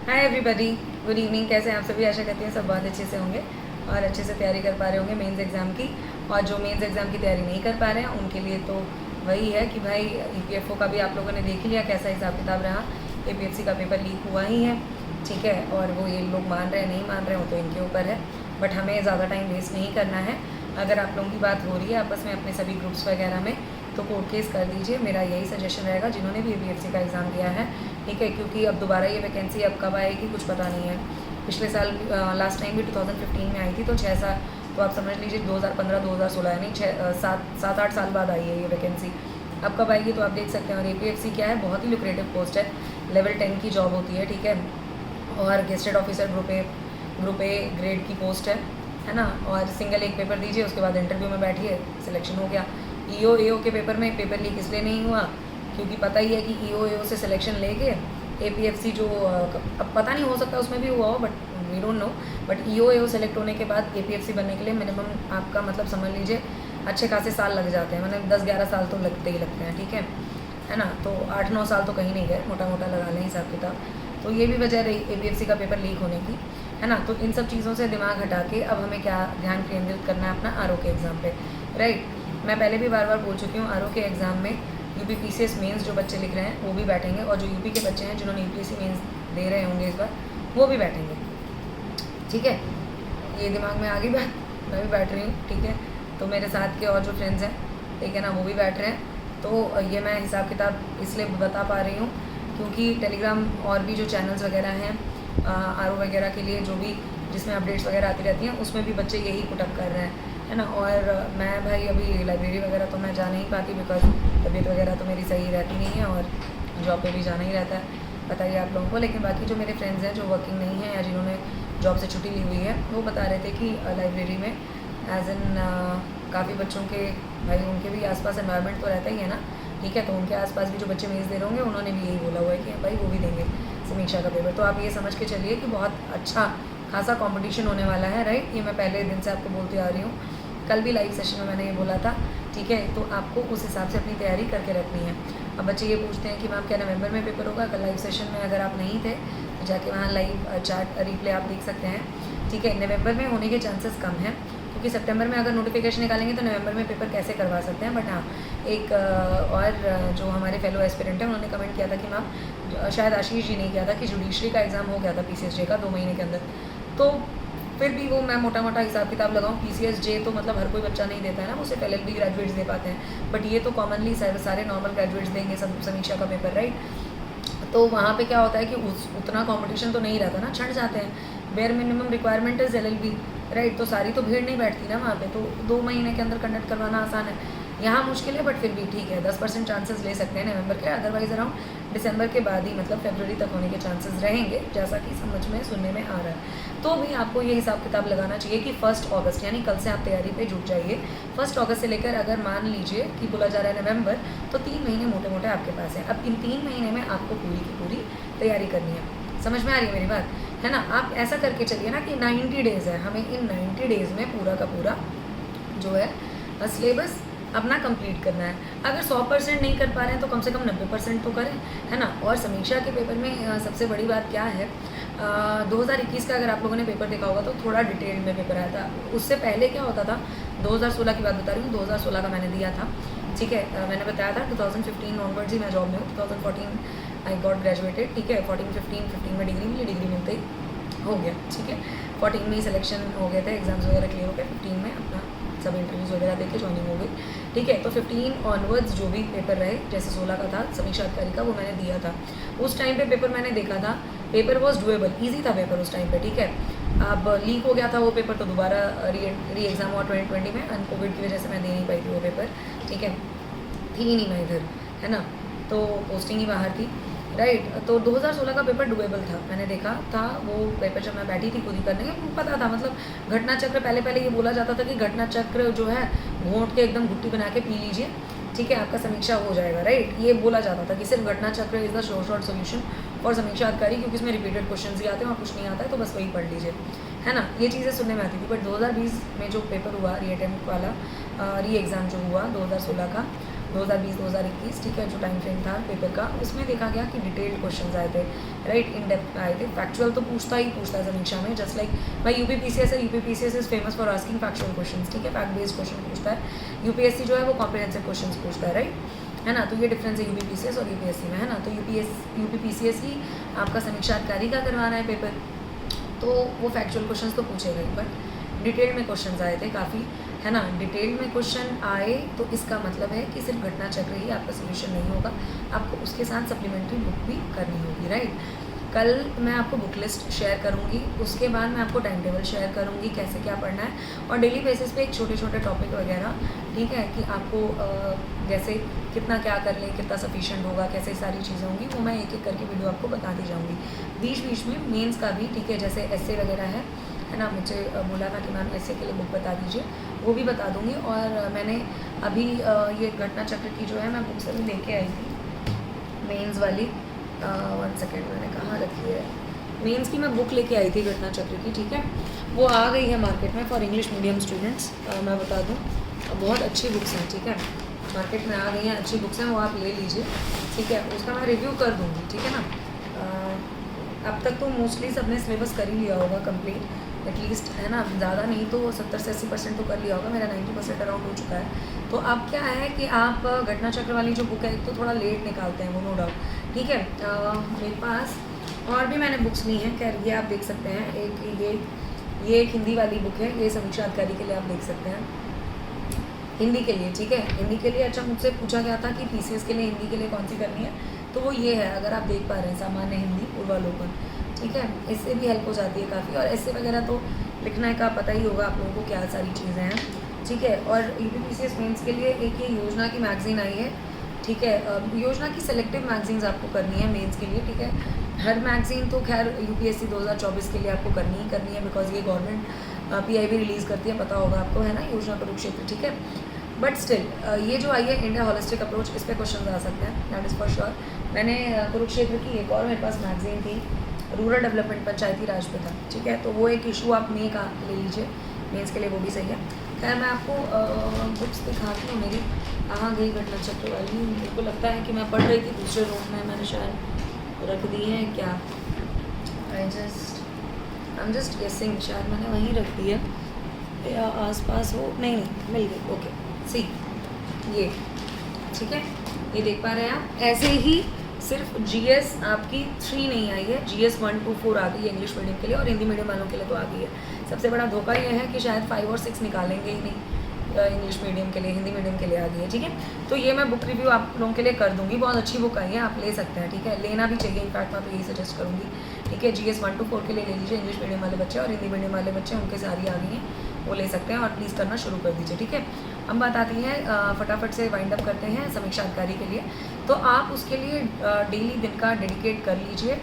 Hi everybody, good evening. कैसे हैं आप सभी? आशा करती हैं सब बहुत अच्छे से होंगे और अच्छे से तैयारी कर पा रहे होंगे मेंस एग्ज़ाम की। और जो मेंस एग्ज़ाम की तैयारी नहीं कर पा रहे हैं उनके लिए तो वही है कि भाई ईपीएफओ का भी आप लोगों ने देख ही लिया कैसा हिसाब किताब रहा। एपीएफसी का पेपर लीक हुआ ही है, ठीक है। और वो ये लोग मान रहे हैं नहीं मान रहे हो तो इनके ऊपर है, बट हमें ज़्यादा टाइम वेस्ट नहीं करना है। अगर आप लोगों की बात हो रही है आपस में अपने सभी ग्रुप्स वगैरह में तो कोर्ट केस कर दीजिए। मेरा यही सजेशन रहेगा जिन्होंने भी एपीएफसी का एग्ज़ाम दिया है, ठीक है। क्योंकि अब दोबारा ये वैकेंसी अब कब आएगी कुछ पता नहीं है। पिछले साल लास्ट टाइम भी 2015 में आई थी, तो 6 साल तो आप समझ लीजिए 2015-2016 यानी 7-8 साल बाद आई है ये वैकेंसी। अब कब आएगी तो आप देख सकते हैं। और एपीएफसी क्या है, बहुत ही लुक्रेटिव पोस्ट है, लेवल 10 की जॉब होती है, ठीक है। और gazetted officer group A grade की पोस्ट है ना। और सिंगल एक पेपर दीजिए, उसके बाद इंटरव्यू में बैठिए, सिलेक्शन हो गया। ईओ एओ के पेपर में पेपर लीक इसलिए नहीं हुआ क्योंकि पता ही है कि ईओ एओ से सिलेक्शन लेके एपीएफसी जो अब पता नहीं हो सकता उसमें भी हुआ हो, but we don't know. But EO AO select होने के बाद एपीएफसी बनने के लिए मिनिमम आपका मतलब समझ लीजिए अच्छे खासे साल लग जाते हैं, मतलब 10-11 साल तो लगते ही लगते हैं, ठीक है ना। तो 8-9 साल तो कहीं नहीं गए, मोटा मोटा लगा लें हिसाब किताब। तो ये भी वजह रही एपीएफसी का पेपर लीक होने की, है ना। तो इन सब चीज़ों से दिमाग हटा के अब हमें क्या ध्यान केंद्रित करना है अपना आरओ के एग्ज़ाम पे, राइट। मैं पहले भी बार बार बोल चुकी हूँ, आरओ के एग्ज़ाम में यूपी पीसीएस मेंस जो बच्चे लिख रहे हैं वो भी बैठेंगे, और जो यूपी के बच्चे हैं जिन्होंने यूपीएससी मेंस दे रहे होंगे इस बार वो भी बैठेंगे, ठीक है। ये दिमाग में आ गई बात, मैं भी बैठ रही हूँ, ठीक है। तो मेरे साथ के और जो फ्रेंड्स हैं, ठीक है ना, वो भी बैठ रहे हैं। तो ये मैं हिसाब किताब इसलिए बता पा रही हूँ क्योंकि टेलीग्राम और भी जो चैनल्स वगैरह हैं आरओ वगैरह के लिए जो भी जिसमें अपडेट्स वगैरह आती रहती हैं उसमें भी बच्चे यही पुटअप कर रहे हैं, है ना। और मैं भाई अभी लाइब्रेरी वगैरह तो मैं जा नहीं पाती बिकॉज तबीयत वगैरह तो मेरी सही रहती नहीं है और जॉब पे भी जाना ही रहता है, बताइए आप लोगों को। लेकिन बाकी जो मेरे फ्रेंड्स हैं जो वर्किंग नहीं है या जिन्होंने जॉब से छुट्टी ली हुई है वो बता रहे थे कि लाइब्रेरी में एज एन काफ़ी बच्चों के भाई उनके भी आसपास एनवायरनमेंट तो रहता ही है ना, ठीक है। तो उनके आसपास भी जो बच्चे मेज़ दे रहे होंगे उन्होंने भी यही बोला हुआ है कि भाई वो भी देंगे समीक्षा का पेपर। तो आप ये समझ के चलिए कि बहुत अच्छा खासा कंपटीशन होने वाला है, राइट। ये मैं पहले दिन से आपको बोलती आ रही हूँ, कल भी लाइव सेशन में मैंने ये बोला था, ठीक है। तो आपको उस हिसाब से अपनी तैयारी करके रखनी है। अब बच्चे ये पूछते हैं कि मैम क्या नवंबर में पेपर होगा? कल लाइव सेशन में अगर आप नहीं थे तो जाके वहाँ लाइव चैट रिप्ले आप देख सकते हैं, ठीक है। नवंबर में होने के चांसेस कम हैं क्योंकि सितंबर में अगर नोटिफिकेशन निकालेंगे तो नवंबर में पेपर कैसे करवा सकते हैं। बट हाँ, एक और जो हमारे फेलो एस्पिरेंट हैं उन्होंने कमेंट किया था कि मैम, शायद आशीष जी ने किया था कि जुडिशरी का एग्ज़ाम हो गया था पीसीएसजे का 2 महीने के अंदर। तो फिर भी वो मैं मोटा मोटा हिसाब किताब लगाऊँ, पीसीएसजे तो मतलब हर कोई बच्चा नहीं देता है ना, वो सिर्फ एलएलबी ग्रेजुएट्स दे पाते हैं, बट ये तो कॉमनली सारे नॉर्मल ग्रेजुएट्स देंगे सब समीक्षा का पेपर, राइट। तो वहाँ पे क्या होता है कि उतना कंपटीशन तो नहीं रहता ना, छट जाते हैं। Bare minimum requirement is LLB, right. तो सारी तो भीड़ नहीं बैठती ना वहाँ पे, तो 2 महीने के अंदर कंडक्ट करवाना आसान है। यहाँ मुश्किल है बट फिर भी ठीक है, 10% चांसेस ले सकते हैं नवंबर के, अदरवाइज अराउंड दिसंबर के बाद ही मतलब फरवरी तक होने के चांसेस रहेंगे, जैसा कि समझ में सुनने में आ रहा है। तो भी आपको ये हिसाब किताब लगाना चाहिए कि 1 अगस्त यानी कल से आप तैयारी पे जुट जाइए। 1 अगस्त से लेकर अगर मान लीजिए कि बोला जा रहा है नवंबर, तो 3 महीने मोटे मोटे आपके पास है। अब इन 3 महीने में आपको पूरी की पूरी तैयारी करनी है, समझ में आ रही है मेरी बात, है ना। आप ऐसा करके चलिए ना कि 90 डेज़ है, हमें इन 90 डेज़ में पूरा का पूरा जो है सिलेबस अपना कंप्लीट करना है। अगर 100% नहीं कर पा रहे हैं तो कम से कम 90% तो करें, है ना। और समीक्षा के पेपर में सबसे बड़ी बात क्या है, 2021 का अगर आप लोगों ने पेपर देखा होगा तो थोड़ा डिटेल में पेपर आया था। उससे पहले क्या होता था, 2016 की बात बता रही हूँ, 2016 का मैंने दिया था, ठीक है। मैंने बताया था 2015 ऑनवर्ड्स ही मैं जॉब में हूँ, 2014 आई गॉट ग्रेजुएटेड, ठीक है। 15 में डिग्री मिली, डिग्री मिलते ही हो गया, ठीक है। 14 में ही सिलेक्शन हो गए थे, एग्जाम्स वगैरह क्लियर हो गए, 15 में अपना सब इंटरव्यूज़ वगैरह देके ज्वाइनिंग हो गई, ठीक है। तो 15 ऑनवर्ड्स जो भी पेपर रहे, जैसे 16 का था समीक्षा अधिकारी का, वो मैंने दिया था। उस टाइम पे पेपर मैंने देखा था, पेपर वॉज डुएबल, ईजी था पेपर उस टाइम पे, ठीक है। अब लीक हो गया था वो पेपर, तो दोबारा री एग्ज़ाम हुआ 2020 में, एंड कोविड की वजह से मैं दे नहीं पाई थी वो पेपर, ठीक है। थी ही नहीं मैं इधर, है ना, तो पोस्टिंग ही बाहर थी, राइट। तो 2016 का पेपर डुएबल था, मैंने देखा था वो पेपर जब मैं बैठी थी खुद ही करने, पता था मतलब घटना चक्र पहले ये बोला जाता था कि घटना चक्र जो है घोंट के एकदम घुट्टी बना के पी लीजिए, ठीक है, आपका समीक्षा हो जाएगा, राइट। ये बोला जाता था कि सिर्फ घटना चक्र is the short solution for समीक्षा अधिकारी, क्योंकि इसमें रिपीटेड क्वेश्चन ही आते हैं और कुछ नहीं आता है तो बस वही पढ़ लीजिए, है ना। ये चीज़ें सुनने में आती थी। बट 2020 में जो पेपर हुआ री अटेम्प्ट वाला री एग्ज़ाम जो हुआ 2016 का, 2020-2021, ठीक है, जो टाइम फ्रेम था पेपर का, उसमें देखा गया कि डिटेल्ड क्वेश्चंस आए थे, राइट, इन डेप्थ आए थे। फैक्चुअल तो पूछता है समीक्षा में, जस्ट लाइक भाई यूपीपीसीएस है, UPPCS is famous for asking factual questions, ठीक है, फैक्ट बेस्ड क्वेश्चन पूछता है। यूपीएससी जो है वो कॉम्प्रिहेंसिव क्वेश्चंस पूछता है, राइट, है ना। तो ये डिफरेंस है यूपीपीसीएस और यूपीएससी में, है ना। तो यूपीपीसीएस ही आपका समीक्षा अधिकारी का करवा रहा है पेपर, तो वो फैक्चुअल क्वेश्चंस तो पूछेगा ही, बट डिटेल में क्वेश्चंस आए थे काफ़ी, है ना। डिटेल में क्वेश्चन आए तो इसका मतलब है कि सिर्फ घटना चक्र ही आपका सोल्यूशन नहीं होगा, आपको उसके साथ सप्लीमेंट्री बुक भी करनी होगी, राइट। कल मैं आपको बुक लिस्ट शेयर करूँगी, उसके बाद मैं आपको टाइम टेबल शेयर करूँगी कैसे क्या पढ़ना है, और डेली बेसिस पे एक छोटे छोटे टॉपिक वगैरह, ठीक है, कि आपको जैसे कितना क्या कर लें, कितना सफिशिएंट होगा, कैसे सारी चीज़ें होंगी, वो मैं एक एक करके वीडियो आपको बताती जाऊँगी। बीच बीच में मेंस का भी, ठीक है, जैसे एस्से वगैरह है ना, मुझे बोला था कि मैम एस्से के लिए बुक बता दीजिए, वो भी बता दूँगी। और मैंने अभी ये घटना चक्र की जो है मैं बुक्स अभी लेके आई थी, मेंस वाली, 1 सेकेंड, मैंने कहाँ रखी है, मेंस की मैं बुक लेके आई थी घटना चक्र की, ठीक है, वो आ गई है मार्केट में फॉर इंग्लिश मीडियम स्टूडेंट्स। मैं बता दूँ, बहुत अच्छी बुक्स हैं, ठीक है, मार्केट में आ गई हैं, अच्छी बुक्स हैं, वो आप ले लीजिए, ठीक है, उसका मैं रिव्यू कर दूँगी, ठीक है ना। अब तक तो मोस्टली सबने सिलेबस कर ही लिया होगा कंप्लीट, एटलीस्ट, है ना, ज़्यादा नहीं तो 70 से 80% तो कर लिया होगा, मेरा 90% अराउंड हो चुका है। तो अब क्या है कि आप घटना चक्र वाली जो बुक है, एक तो थोड़ा लेट निकालते हैं वो, नो डाउट, ठीक है। मेरे पास और भी मैंने बुक्स ली हैं, खैर ये आप देख सकते हैं, ये एक हिंदी वाली बुक है, ये समीक्षा अधिकारी के लिए आप देख सकते हैं, हिंदी के लिए, ठीक है, हिंदी के लिए। अच्छा, मुझसे पूछा गया था कि पीसीएस के लिए हिंदी के लिए कौन सी करनी है, तो वो ये है, अगर आप देख पा रहे हैं, सामान्य हिंदी पूर्वालोकन, ठीक है, इससे भी हेल्प हो जाती है काफ़ी। और ऐसे वगैरह तो लिखना का पता ही होगा आप लोगों को क्या सारी चीज़ें हैं, ठीक है। और यूपीपीसीएस मेंस के लिए एक ये योजना की मैगजीन आई है, ठीक है, योजना की सेलेक्टिव मैगजीन्स आपको करनी है मेंस के लिए, ठीक है। हर मैगजीन तो खैर यूपीएससी 2024 के लिए आपको करनी ही करनी है, बिकॉज ये गवर्नमेंट पीआईबी रिलीज़ करती है, पता होगा आपको, है ना, योजना कुरुक्षेत्र, ठीक है। बट स्टिल ये जो आई है इंडिया होलिस्टिक अप्रोच, इस पर क्वेश्चन आ सकते हैं, दैट इज़ फॉर श्योर। मैंने कुरुक्षेत्र की एक और मेरे पास मैगजीन थी, रूरल डेवलपमेंट पंचायती राज पे था, ठीक है, तो वो एक इशू आप मे का ले लीजिए, मेंस के लिए वो भी सही है। खैर मैं आपको बुक्स दिखाती हूँ मेरी, कहाँ गई घटना चक्र वाली, मेरे को लगता है कि मैं पढ़ रही थी दूसरे रूम में, मैंने शायद रख दी है क्या, आई एम जस्ट गेसिंग, शायद मैंने वहीं रख दी है या आसपास हो, नहीं मिल गई, ओके, सी ये, ठीक है, ये देख पा रहे हैं आप। ऐसे ही सिर्फ जीएस आपकी 3 नहीं आई है, जीएस 1 2 4 आ गई है इंग्लिश मीडियम के लिए, और हिंदी मीडियम वालों के लिए तो आ गई है। सबसे बड़ा धोखा ये है कि शायद 5 और 6 निकालेंगे ही नहीं इंग्लिश मीडियम के लिए, हिंदी मीडियम के लिए आ गई है, ठीक है। तो ये मैं बुक रिव्यू आप लोगों के लिए कर दूंगी, बहुत अच्छी बुक आई है, आप ले सकते हैं, ठीक है, लेना भी चाहिए, इनफैक्ट मैं तो यही सजेस्ट करूँगी, ठीक है। जीएस 1 to 4 के लिए ले लीजिए, इंग्लिश मीडियम वाले बच्चे और हिंदी मीडियम वाले बच्चे, उनके सारी आ गई हैं, वो ले सकते हैं, और प्लीज़ करना शुरू कर दीजिए, ठीक है। हम बात आती है फटाफट से वाइंड अप करते हैं समीक्षा अधिकारी के लिए। तो आप उसके लिए डेली दिन का डेडिकेट कर लीजिए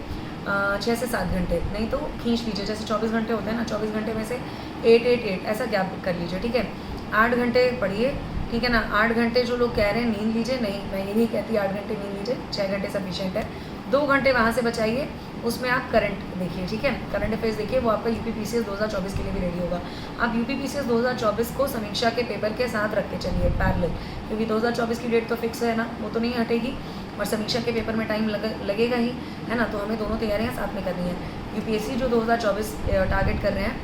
6 से 7 घंटे, नहीं तो खींच लीजिए, जैसे 24 घंटे होते हैं ना, 24 घंटे में से 8 ऐसा गैप कर लीजिए, ठीक है। 8 घंटे पढ़िए, ठीक है ना। 8 घंटे जो लोग कह रहे हैं नींद लीजिए, नहीं, मैं ये नहीं कहती 8 घंटे नींद लीजिए, 6 घंटे सफिशिएंट है। 2 घंटे वहाँ से बचाइए, उसमें आप करंट देखिए, ठीक है, करंट अफेयर्स देखिए, वो आपका यूपीपीसीएस 2024 के लिए भी रेडी होगा। आप यूपीपीसीएस 2024 को समीक्षा के पेपर के साथ रख के चलिए पैरेलल, क्योंकि 2024 की डेट तो फिक्स है ना, वो तो नहीं हटेगी, और समीक्षा के पेपर में टाइम लगेगा ही, है ना, तो हमें दोनों तैयारियाँ साथ में करनी है। यूपीएससी जो 2024 टारगेट कर रहे हैं,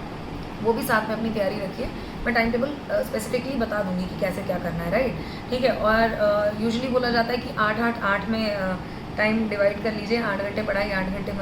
वो भी साथ में अपनी तैयारी रखिए, मैं टाइम टेबल स्पेसिफिकली बता दूंगी कि कैसे क्या करना है, राइट, ठीक है। और यूजुअली बोला जाता है कि 8 में टाइम डिवाइड कर लीजिए, 8 घंटे पढ़ाई, 8 घंटे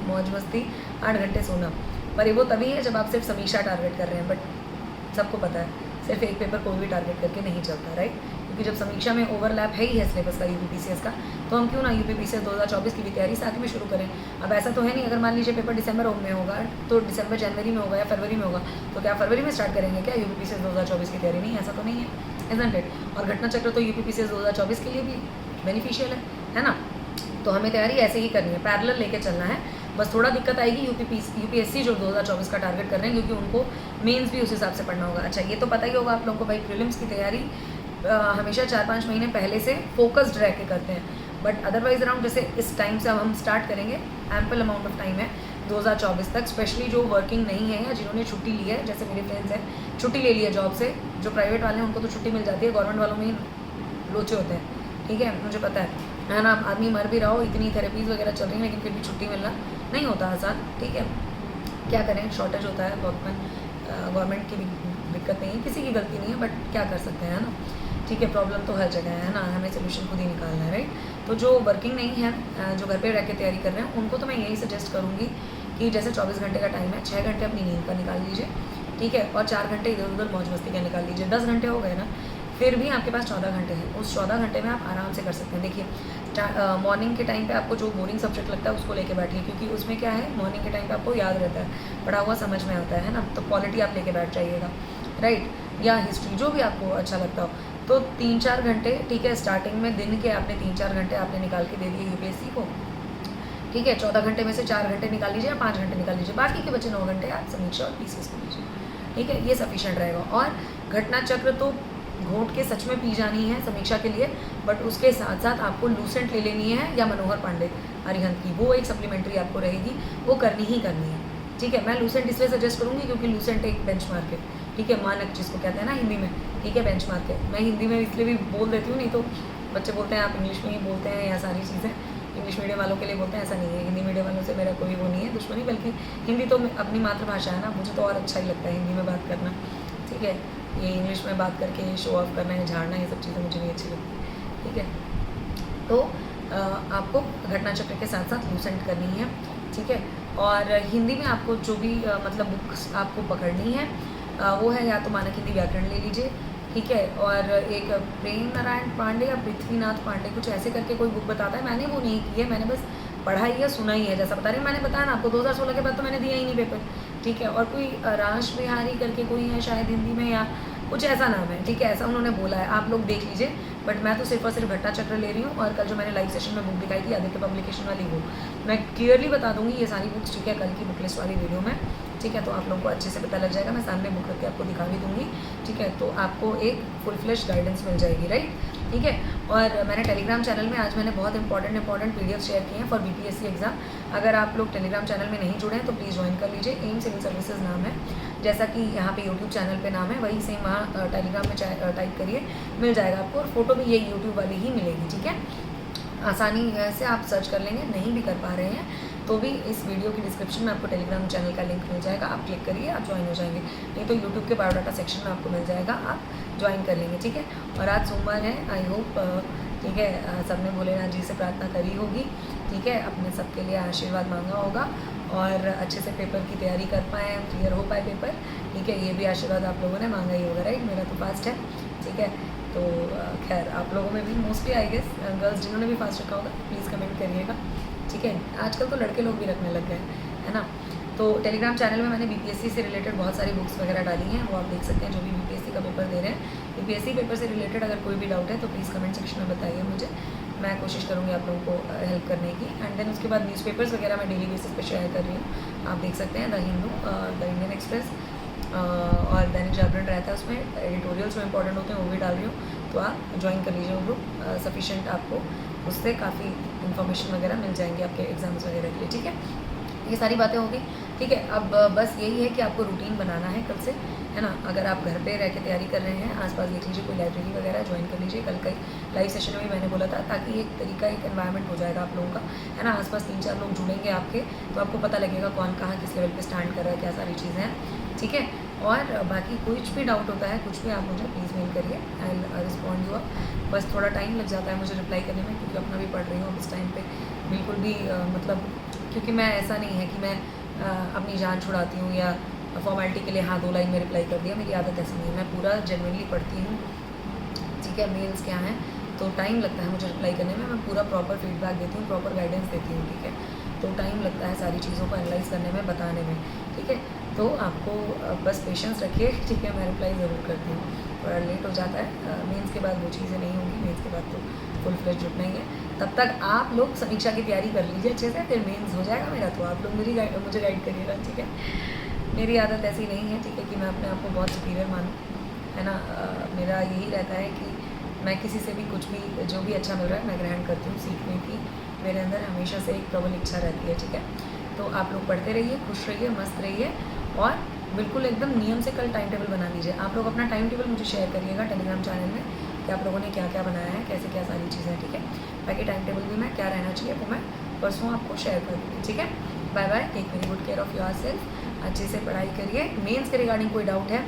मौज मस्ती, 8 घंटे सोना, पर वो तभी है जब आप सिर्फ समीक्षा टारगेट कर रहे हैं, बट सबको पता है सिर्फ एक पेपर कोई भी टारगेट करके नहीं चलता, राइट, क्योंकि जब समीक्षा में ओवरलैप है ही है सिलेबस का यूपीपीसीएस का, तो हम क्यों ना यूपीपीसीएस 2024 की भी तैयारी साथ में शुरू करें। अब ऐसा तो है नहीं, अगर मान लीजिए पेपर दिसंबर में होगा तो दिसंबर जनवरी में होगा या फरवरी में होगा, तो क्या फरवरी में स्टार्ट करेंगे क्या यूपीपीसीएस 2024 की तैयारी? नहीं, ऐसा तो नहीं है, इजंट इट। और घटना चक्र तो यूपीपीसीएस 2024 के लिए भी बेनिफिशियल है ना, तो हमें तैयारी ऐसे ही करनी है, पैरेलल लेके चलना है। बस थोड़ा दिक्कत आएगी यूपीएससी जो 2024 का टारगेट कर रहे हैं, क्योंकि उनको मेंस भी उस हिसाब से पढ़ना होगा। अच्छा, ये तो पता ही होगा आप लोगों को भाई, प्रीलिम्स की तैयारी हमेशा 4-5 महीने पहले से फोकस्ड रह के करते हैं, बट अदरवाइज अराउंड जैसे इस टाइम से अब हम स्टार्ट करेंगे, एम्पल अमाउंट ऑफ टाइम है 2024 तक, स्पेशली जो वर्किंग नहीं है या जिन्होंने छुट्टी ली है, जैसे मेरे फ्रेंड्स हैं छुट्टी ले ली है जॉब से, जो प्राइवेट वाले हैं उनको तो छुट्टी मिल जाती है, गवर्नमेंट वालों में लोचे होते हैं, ठीक है, मुझे पता है ना। आदमी मर भी रहा हो, इतनी थेरेपीज़ वगैरह चल रही हैं, लेकिन फिर भी छुट्टी मिलना नहीं होता आसान, ठीक है। क्या करें, शॉर्टेज होता है बहुत में, गवर्नमेंट की भी दिक्कत नहीं है, किसी की गलती नहीं है, बट क्या कर सकते हैं, है ना, ठीक है। प्रॉब्लम तो हर जगह है ना, हमें सोल्यूशन खुद ही निकालना है, राइट। तो जो वर्किंग नहीं है, जो घर पे रह के तैयारी कर रहे हैं, उनको तो मैं यही सजेस्ट करूँगी कि जैसे 24 घंटे का टाइम है, 6 घंटे अपनी नींद का निकाल लीजिए, ठीक है, और 4 घंटे इधर उधर मौज मस्ती का निकाल लीजिए। 10 घंटे हो गए ना, फिर भी आपके पास 14 घंटे हैं। उस 14 घंटे में आप आराम से कर सकते हैं। देखिए, मॉर्निंग के टाइम पे आपको जो बोरिंग सब्जेक्ट लगता है उसको लेके बैठिए, क्योंकि उसमें क्या है, मॉर्निंग के टाइम पे आपको याद रहता है, पढ़ा हुआ समझ में आता है ना, तो पॉलिटी आप लेके बैठ जाइएगा, राइट, या हिस्ट्री, जो भी आपको अच्छा लगता हो। तो 3-4 घंटे, ठीक है, स्टार्टिंग में दिन के आपने 3-4 घंटे आपने निकाल के दे दिए यूपीएससी को, ठीक है। 14 घंटे में से 4 घंटे निकाल लीजिए या 5 घंटे निकाल लीजिए, बाकी के बचे 9 घंटे आप समीक्षा और पीसीएस को लीजिए, ठीक है, ये सफिशिएंट रहेगा। और घटना चक्र तो घोट के सच में पी जानी है समीक्षा के लिए, बट उसके साथ साथ आपको लूसेंट ले लेनी है, या मनोहर पांडे अरिहंत की, वो एक सप्लीमेंट्री आपको रहेगी, वो करनी ही करनी है, ठीक है। मैं लूसेंट इसलिए सजेस्ट करूँगी क्योंकि लूसेंट एक बेंचमार्क है, ठीक है, मानक जिसको कहते हैं ना हिंदी में, ठीक है, बेंचमार्क है। मैं हिंदी में इसलिए भी बोल देती हूँ, नहीं तो बच्चे बोलते हैं आप इंग्लिश में ही बोलते हैं, या सारी चीज़ें इंग्लिश मीडियम वालों के लिए बोलते हैं, ऐसा नहीं है। हिंदी मीडियम वालों से मेरा कोई वो नहीं है दुश्मनी, बल्कि हिंदी तो अपनी मातृभाषा है ना, मुझे तो और अच्छा ही लगता है हिंदी में बात करना, ठीक है। ये इंग्लिश में बात करके शो ऑफ करना है, झाड़ना, ये सब चीज़ें मुझे नहीं अच्छी लगती, ठीक है। तो आपको घटना चक्र के साथ साथ लूसेंट करनी है, ठीक है। और हिंदी में आपको जो भी मतलब बुक्स आपको पकड़नी है, वो है या तो मानक हिंदी व्याकरण ले लीजिए, ठीक है, और एक प्रेम नारायण पांडे या पृथ्वीनाथ पांडे कुछ ऐसे करके कोई बुक बताता है, मैंने वो नहीं की है, मैंने बस पढ़ा ही है, सुना ही है, जैसा बता रही मैंने बताया ना आपको, 2016 के बाद तो मैंने दिया ही नहीं पेपर, ठीक है। और कोई राश बिहारी करके कोई है शायद हिंदी में, या कुछ ऐसा नाम है, ठीक है, ऐसा उन्होंने बोला है, आप लोग देख लीजिए। बट मैं तो सिर्फ और सिर्फ घटना चक्र ले रही हूँ, और कल जो मैंने लाइव सेशन में बुक दिखाई थी आदित्य पब्लिकेशन वाली, वो मैं क्लियरली बता दूंगी ये सारी बुक्स, ठीक है, कल की बुक लिस्ट वाली वीडियो में, ठीक है। तो आप लोगों को अच्छे से पता लग जाएगा, मैं सामने बुक रख के आपको दिखा भी दूंगी, ठीक है। तो आपको एक फुल फ्लेश गाइडेंस मिल जाएगी, राइट, ठीक है। और मैंने टेलीग्राम चैनल में आज मैंने बहुत इंपॉर्टेंट पीडीएफ शेयर किए हैं फॉर बीपीएससी एग्जाम। अगर आप लोग टेलीग्राम चैनल में नहीं जुड़े हैं तो प्लीज़ ज्वाइन कर लीजिए। एम सिविल सर्विसेज नाम है, जैसा कि यहाँ पे यूट्यूब चैनल पे नाम है, वही सेम वहाँ टेलीग्राम में टाइप करिए, मिल जाएगा आपको, और फोटो भी यही यूट्यूब वाली ही मिलेगी, ठीक है। आसानी से आप सर्च कर लेंगे, नहीं भी कर पा रहे हैं तो भी इस वीडियो की डिस्क्रिप्शन में आपको टेलीग्राम चैनल का लिंक मिल जाएगा, आप क्लिक करिए, आप ज्वाइन हो जाएंगे, नहीं तो यूट्यूब के बायोडाटा सेक्शन में आपको मिल जाएगा, आप ज्वाइन कर लेंगे, ठीक है। और आज सोमवार है, आई होप, ठीक है, सबने भोलेनाथ जी से प्रार्थना करी होगी, ठीक है, अपने सबके लिए आशीर्वाद मांगा होगा, और अच्छे से पेपर की तैयारी कर पाएँ, क्लियर हो पाए पेपर, ठीक है, ये भी आशीर्वाद आप लोगों ने मांगा ही होगा, राइट। मेरा तो फास्ट है, ठीक है। तो खैर आप लोगों में भी मोस्टली आई गेस गर्ल्स जिन्होंने भी फास्ट रखा होगा प्लीज़ कमेंट करिएगा, ठीक है। आजकल तो लड़के लोग भी रखने लग गए है ना। तो टेलीग्राम चैनल में मैंने बीपीएससी से रिलेटेड बहुत सारी बुक्स वगैरह डाली हैं, वो आप देख सकते हैं, जो भी बीपीएससी का पेपर दे रहे हैं। बीपीएससी पेपर से रिलेटेड अगर कोई भी डाउट है तो प्लीज़ कमेंट सेक्शन में बताइए मुझे, मैं कोशिश करूँगी आप लोगों को हेल्प करने की। एंड देन उसके बाद न्यूज़पेपर्स वगैरह मैं डेली बेसिस पे शेयर कर रही हूँ, आप देख सकते हैं, the Hindu, the Indian express, और दैनिक जागरण रहता है, उसमें एडिटोरियल्स में इंपॉर्टेंट होते हैं, वो भी डाल रही हूँ, तो आप ज्वाइन कर लीजिए वो ग्रुप, सफिशिएंट आपको उससे काफ़ी इन्फॉर्मेशन वगैरह मिल जाएंगे आपके एग्जाम्स वगैरह के लिए, ठीक है। ये सारी बातें होगी, ठीक है। अब बस यही है कि आपको रूटीन बनाना है कल से, है ना। अगर आप घर पे रह के तैयारी कर रहे हैं, आसपास देख लीजिए कोई लाइब्रेरी वगैरह ज्वाइन कर लीजिए, कल का लाइव सेशन में भी मैंने बोला था, ताकि एक तरीका, एक एनवायरनमेंट हो जाएगा आप लोगों का, है ना। आसपास 3-4 लोग जुड़ेंगे आपके, तो आपको पता लगेगा कौन कहाँ किस लेवल पे स्टैंड कर रहा है, क्या सारी चीज़ें हैं, ठीक है। और बाकी कुछ भी डाउट होता है, कुछ भी आप मुझे प्लीज़ मेल करिए, आई रिस्पॉन्ड यू। बस थोड़ा टाइम लग जाता है मुझे रिप्लाई करने में, क्योंकि अपना भी पढ़ रही हूँ अब इस टाइम पे, बिल्कुल भी मतलब, क्योंकि मैं ऐसा नहीं है कि मैं अपनी जान छुड़ाती हूँ या फॉर्मेलिटी के लिए हाँ 2 लाइन में रिप्लाई कर दिया, मेरी आदत ऐसी नहीं है, मैं पूरा जेन्युइनली पढ़ती हूँ, ठीक है। मेल्स क्या हैं तो टाइम लगता है मुझे रिप्लाई करने में, मैं पूरा प्रॉपर फीडबैक देती हूँ, प्रॉपर गाइडेंस देती हूँ, ठीक है। तो टाइम लगता है सारी चीज़ों को एनालाइज करने में, बताने में, ठीक है। तो आपको बस पेशेंस रखिए, ठीक है, मैं रिप्लाई ज़रूर करती हूँ, थोड़ा लेट हो जाता है, मेंस के बाद वो चीज़ें नहीं होंगी, मेंस के बाद तो फुल फ्लेज जुटना ही है। तब तक आप लोग समीक्षा की तैयारी कर लीजिए अच्छे से, फिर मेंस हो जाएगा मेरा, तो आप लोग मुझे गाइड करिएगा, ठीक है। मेरी आदत ऐसी नहीं है, ठीक है, कि मैं अपने आप को बहुत सुपीरियर मानूँ, है ना। मेरा यही रहता है कि मैं किसी से भी कुछ भी, जो भी अच्छा मिल रहा है मैं ग्रहण करती हूँ, सीखने की मेरे अंदर हमेशा से एक प्रबल इच्छा रहती है, ठीक है। तो आप लोग पढ़ते रहिए, खुश रहिए, मस्त रहिए, और बिल्कुल एकदम नियम से कल टाइम टेबल बना लीजिए। आप लोग अपना टाइम टेबल मुझे शेयर करिएगा टेलीग्राम चैनल में, कि आप लोगों ने क्या क्या बनाया है, कैसे क्या सारी चीज़ें, ठीक है। बाकी टाइम टेबल भी मैं क्या रहना चाहिए वो मैं परसों आपको शेयर कर दूँगी, ठीक है। Bye bye, take very good care of yourself, अच्छे से पढ़ाई करिए। मेंस के रिगार्डिंग कोई डाउट है,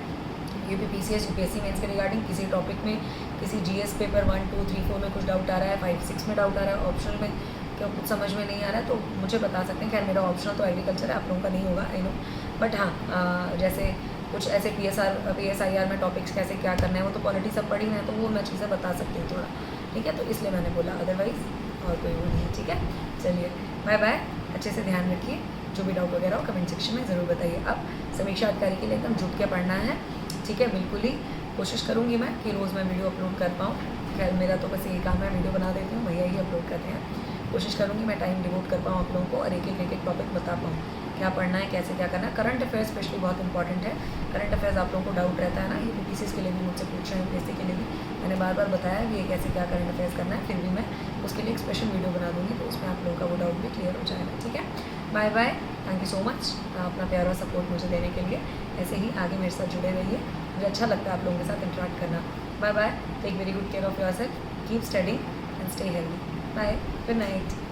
यूपीपीसीएस यूपीएससी मेंस के रिगार्डिंग किसी टॉपिक में, किसी जीएस पेपर 1, 2, 3, 4 में कुछ डाउट आ रहा है, 5, 6 में डाउट आ रहा है, ऑप्शनल में क्या कुछ समझ में नहीं आ रहा है, तो मुझे बता सकते हैं। खैर मेरा ऑप्शनल तो एग्रीकल्चर है, आप लोगों का नहीं होगा, आई नो, बट हाँ जैसे कुछ ऐसे PSIR में टॉपिक्स कैसे क्या करना है, वो तो पॉलिटी सब पढ़ी है, तो वो मैं चीज़ें बता सकती हूँ थोड़ा, ठीक है। तो इसलिए मैंने बोला, अदरवाइज़ और कोई वो नहीं है, ठीक है। चलिए बाय बाय, अच्छे से ध्यान रखिए, जो भी डाउट वगैरह हो कमेंट सेक्शन में ज़रूर बताइए। अब समीक्षा अधिकारी के लिए एकदम जुट के पढ़ना है, ठीक है। बिल्कुल ही कोशिश करूँगी मैं कि रोज़ मैं वीडियो अपलोड कर पाऊँ। खैर मेरा तो बस यही काम है, वीडियो बना देती हूँ, भैया ही अपलोड करते हैं। कोशिश करूँगी मैं टाइम डिवोट कर पाऊँ आप लोगों को और एक टॉपिक बता पाऊँ, क्या पढ़ना है, कैसे क्या करना है। करंट अफेयर्स स्पेशली बहुत इंपॉर्टेंट है। करंट अफेयर्स आप लोगों को डाउट रहता है ना, ये यूपीसीएस के लिए भी मुझसे पूछ रहे हैं, यूपीएससी के लिए भी मैंने बार बार बताया कि ये कैसे क्या करंट अफेयर्स करना है, फिर भी मैं उसके लिए एक स्पेशल वीडियो बना दूँगी, तो उसमें आप लोगों का वो डाउट भी क्लियर हो जाएगा, ठीक है। Bye bye, thank you so much अपना प्यारा सपोर्ट मुझे देने के लिए। ऐसे ही आगे मेरे साथ जुड़े रहिए, मुझे अच्छा लगता है आप लोगों के साथ इंटरेक्ट करना। Bye bye, take very good care of yourself, keep studying and stay healthy. Bye, good night.